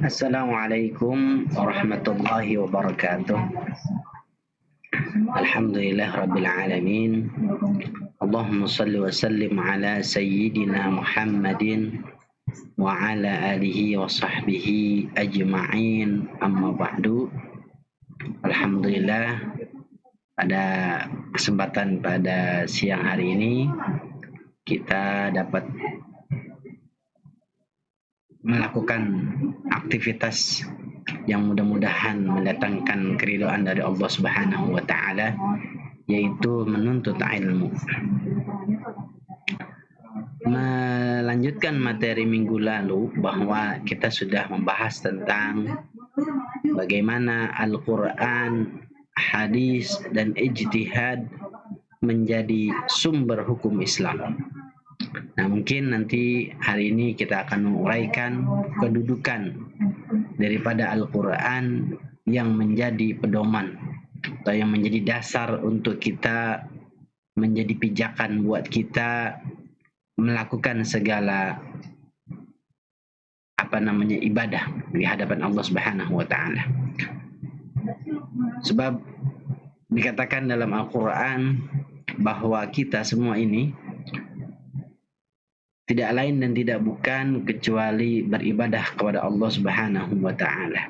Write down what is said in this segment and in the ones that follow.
Assalamualaikum warahmatullahi wabarakatuh. Alhamdulillah rabbil alamin. Allahumma salli wa sallim ala sayyidina Muhammadin wa ala alihi wa sahbihi ajma'in, amma ba'du. Alhamdulillah, pada kesempatan pada siang hari ini kita dapat melakukan aktivitas yang mudah-mudahan mendatangkan keridhaan dari Allah Subhanahu wa taala, yaitu menuntut ilmu. Melanjutkan materi minggu lalu bahwa kita sudah membahas tentang bagaimana Al-Qur'an, hadis dan ijtihad menjadi sumber hukum Islam. Nah, mungkin nanti hari ini kita akan menguraikan kedudukan daripada Al-Quran yang menjadi pedoman atau yang menjadi dasar untuk kita, menjadi pijakan buat kita melakukan segala ibadah di hadapan Allah Subhanahu wa taala. Sebab dikatakan dalam Al-Quran bahwa kita semua ini tidak lain dan tidak bukan kecuali beribadah kepada Allah Subhanahu wa taala.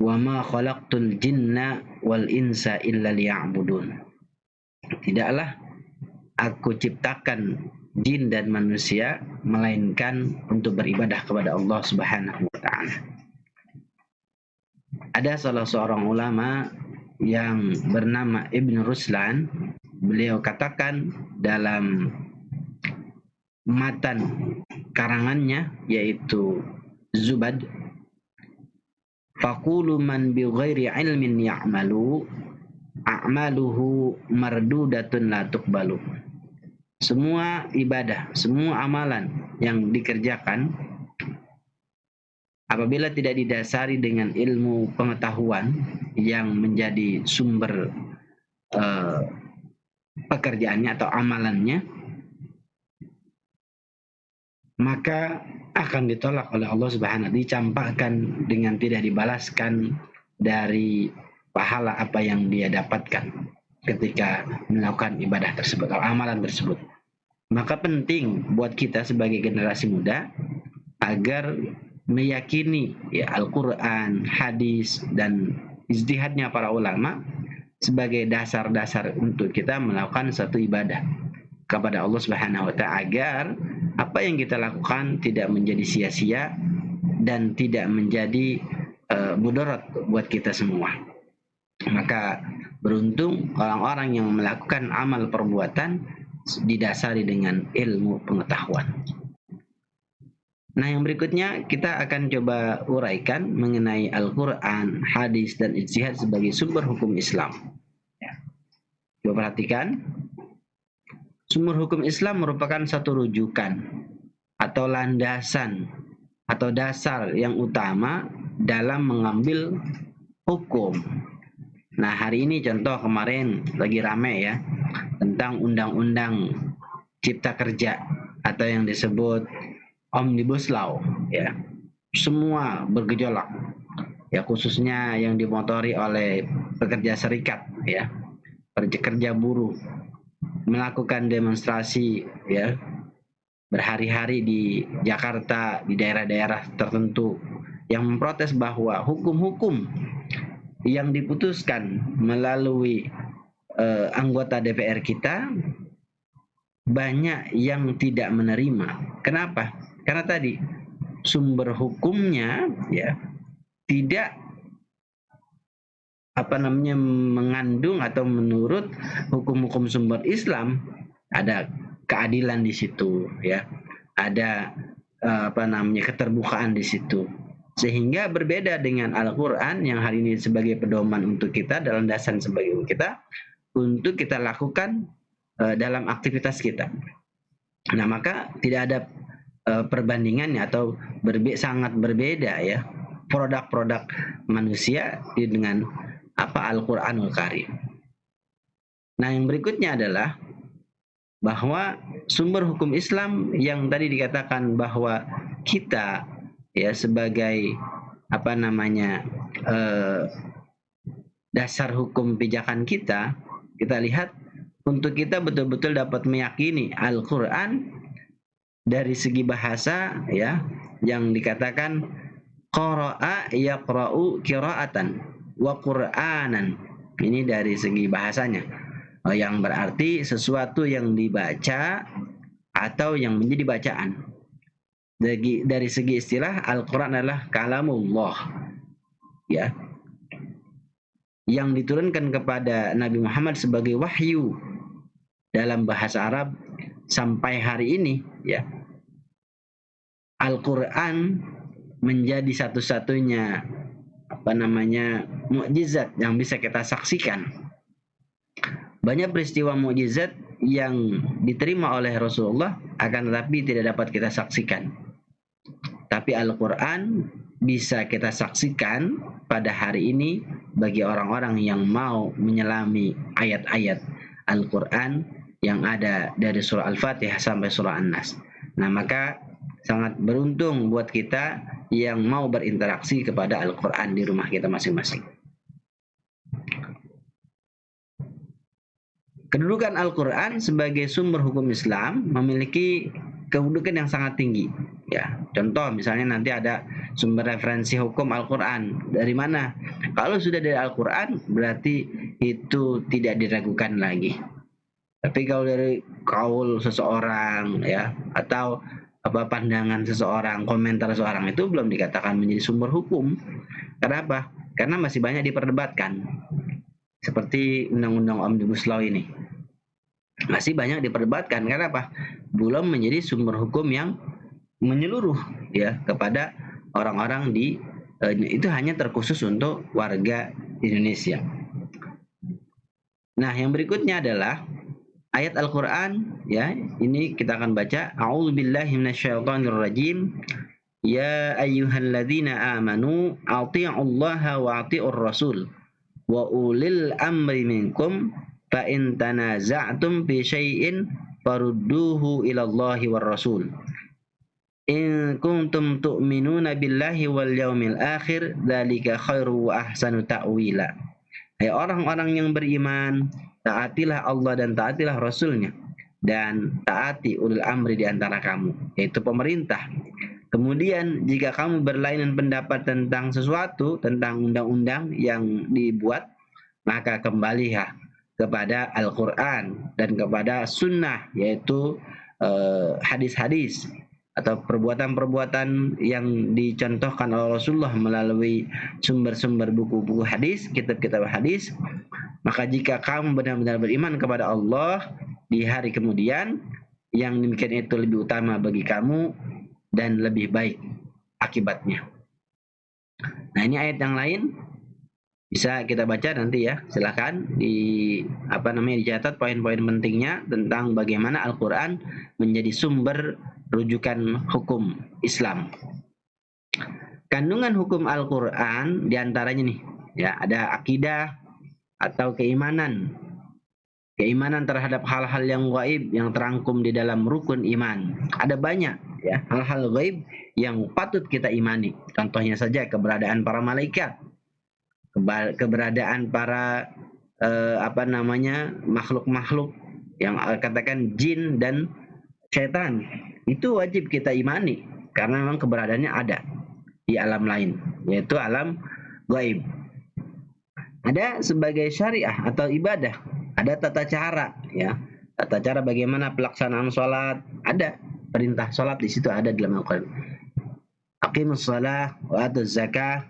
Wa ma khalaqtul jinna wal insa illa liya'budun. Tidaklah aku ciptakan jin dan manusia melainkan untuk beribadah kepada Allah Subhanahu wa taala. Ada salah seorang ulama yang bernama Ibn Ruslan, beliau katakan dalam matan karangannya yaitu Zubad, faqulu man bi ghairi ilmin ya'malu a'maluhu mardudatun la tuqbalu. Semua ibadah, semua amalan yang dikerjakan apabila tidak didasari dengan ilmu pengetahuan yang menjadi sumber pekerjaannya atau amalannya, maka akan ditolak oleh Allah Subhanahu wa taala, dicampakkan dengan tidak dibalaskan dari pahala apa yang dia dapatkan ketika melakukan ibadah tersebut atau amalan tersebut. Maka penting buat kita sebagai generasi muda agar meyakini Al-Quran, hadis dan ijtihadnya para ulama sebagai dasar-dasar untuk kita melakukan satu ibadah kepada Allah Subhanahu wa taala, agar apa yang kita lakukan tidak menjadi sia-sia dan tidak menjadi mudarat buat kita semua. Maka beruntung orang-orang yang melakukan amal perbuatan didasari dengan ilmu pengetahuan. Nah, yang berikutnya kita akan coba uraikan mengenai Al-Quran, hadis dan ijtihad sebagai sumber hukum Islam. Coba perhatikan. Sumber hukum Islam merupakan satu rujukan atau landasan atau dasar yang utama dalam mengambil hukum. Nah, hari ini contoh kemarin lagi rame ya tentang undang-undang cipta kerja atau yang disebut Omnibus Law ya. Semua bergejolak ya, khususnya yang dimotori oleh pekerja serikat ya, pekerja buruh melakukan demonstrasi ya berhari-hari di Jakarta, di daerah-daerah tertentu yang memprotes bahwa hukum-hukum yang diputuskan melalui anggota DPR kita banyak yang tidak menerima. Kenapa? Karena tadi sumber hukumnya ya tidak mengandung atau menurut hukum-hukum sumber Islam. Ada keadilan di situ ya, ada keterbukaan di situ, sehingga berbeda dengan Al-Quran yang hari ini sebagai pedoman untuk kita, dalam dasar sebagai kita untuk kita lakukan dalam aktivitas kita. Nah, maka tidak ada perbandingannya atau sangat berbeda ya produk-produk manusia dengan Al-Quranul Karim. Nah, yang berikutnya adalah bahwa sumber hukum Islam yang tadi dikatakan bahwa kita ya sebagai dasar hukum pijakan kita lihat untuk kita betul-betul dapat meyakini Al-Qur'an dari segi bahasa ya, yang dikatakan qara'a yaqra'u qira'atan wa qur'anan. Ini dari segi bahasanya, yang berarti sesuatu yang dibaca atau yang menjadi bacaan. Dari segi istilah, Al-Quran adalah kalamullah ya, yang diturunkan kepada Nabi Muhammad sebagai wahyu dalam bahasa Arab sampai hari ini ya. Al-Quran menjadi satu-satunya mukjizat yang bisa kita saksikan. Banyak peristiwa mukjizat yang diterima oleh Rasulullah akan tetapi tidak dapat kita saksikan. Tapi Al-Quran bisa kita saksikan pada hari ini bagi orang-orang yang mau menyelami ayat-ayat Al-Quran yang ada dari surah Al-Fatihah sampai surah An-Nas. Nah, maka sangat beruntung buat kita yang mau berinteraksi kepada Al-Quran di rumah kita masing-masing. Kedudukan Al-Quran sebagai sumber hukum Islam memiliki kedudukan yang sangat tinggi. Ya, contoh misalnya nanti ada sumber referensi hukum Al-Quran. Dari mana? Kalau sudah dari Al-Quran berarti itu tidak diragukan lagi. Tapi kalau dari kaul seseorang ya, atau pandangan seseorang, komentar seseorang, itu belum dikatakan menjadi sumber hukum. Kenapa? Karena masih banyak diperdebatkan. Seperti Undang-Undang Omnibus Law ini masih banyak diperdebatkan. Kenapa? Belum menjadi sumber hukum yang menyeluruh ya kepada orang-orang itu hanya terkhusus untuk warga Indonesia. Nah, yang berikutnya adalah ayat Al-Quran ya. Ini kita akan baca. A'udzubillahi minasyaitonirrajim. Ya ayyuhalladzina amanu athi'ullaha wa athi'ur rasul wa ulil amri minkum fa in tanaza'tum fi syai'in farudduhu ila Allahi war rasul in kuntum tu'minuna billahi wal yaumil akhir dzalika khairu wa ahsanu ta'wila. Hai orang-orang yang beriman, taatilah Allah dan taatilah Rasulnya, dan taati ulil amri di antara kamu, yaitu pemerintah. Kemudian jika kamu berlainan pendapat tentang sesuatu, tentang undang-undang yang dibuat, maka kembalilah kepada Al-Quran dan kepada sunnah, yaitu hadis-hadis atau perbuatan-perbuatan yang dicontohkan oleh Rasulullah melalui sumber-sumber buku-buku hadis, kitab-kitab hadis. Maka jika kamu benar-benar beriman kepada Allah di hari kemudian, yang demikian itu lebih utama bagi kamu dan lebih baik akibatnya. Nah, ini ayat yang lain bisa kita baca nanti ya. Silakan dicatat poin-poin pentingnya tentang bagaimana Al-Quran menjadi sumber rujukan hukum Islam. Kandungan hukum Al-Quran diantaranya nih ya, ada akidah atau keimanan terhadap hal-hal yang gaib yang terangkum di dalam rukun iman. Ada banyak ya hal-hal gaib yang patut kita imani. Contohnya saja keberadaan para malaikat, keberadaan para makhluk-makhluk yang katakan jin dan setan. Itu wajib kita imani karena memang keberadaannya ada di alam lain, yaitu alam gaib. Ada sebagai syariah atau ibadah, ada tata cara ya. Tata cara bagaimana pelaksanaan sholat, ada perintah sholat di situ ada dalam Al-Quran. Aqimus shalah wa atuz zakah,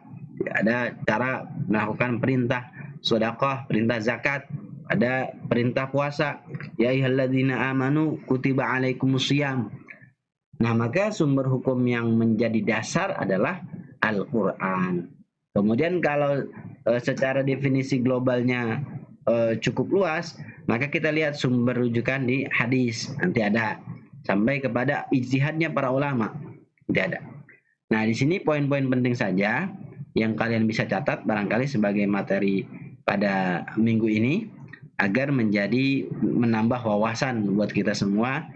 ada cara melakukan perintah sedekah, perintah zakat, ada perintah puasa. Ya ayyuhalladzina amanu kutiba alaikumusiyam. Nah, maka sumber hukum yang menjadi dasar adalah Al-Quran. Kemudian kalau secara definisi globalnya cukup luas, maka kita lihat sumber rujukan di hadis. Nanti ada sampai kepada ijtihadnya para ulama. Nanti ada. Nah, di sini poin-poin penting saja yang kalian bisa catat barangkali sebagai materi pada minggu ini agar menambah wawasan buat kita semua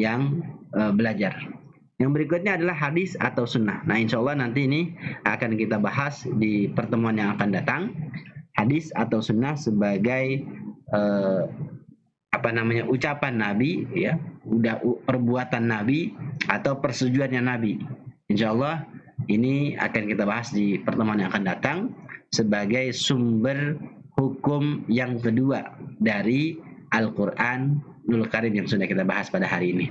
yang belajar. Yang berikutnya adalah hadis atau sunnah. Nah, insya Allah nanti ini akan kita bahas di pertemuan yang akan datang. Hadis atau sunnah sebagai ucapan Nabi, ya, perbuatan Nabi atau persetujuannya Nabi. Insya Allah ini akan kita bahas di pertemuan yang akan datang sebagai sumber hukum yang kedua dari Al-Quranul Karim yang sudah kita bahas pada hari ini.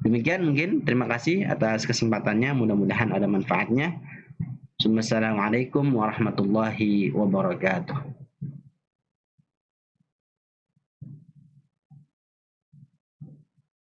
Demikian mungkin, terima kasih atas kesempatannya, mudah-mudahan ada manfaatnya. Assalamualaikum warahmatullahi wabarakatuh.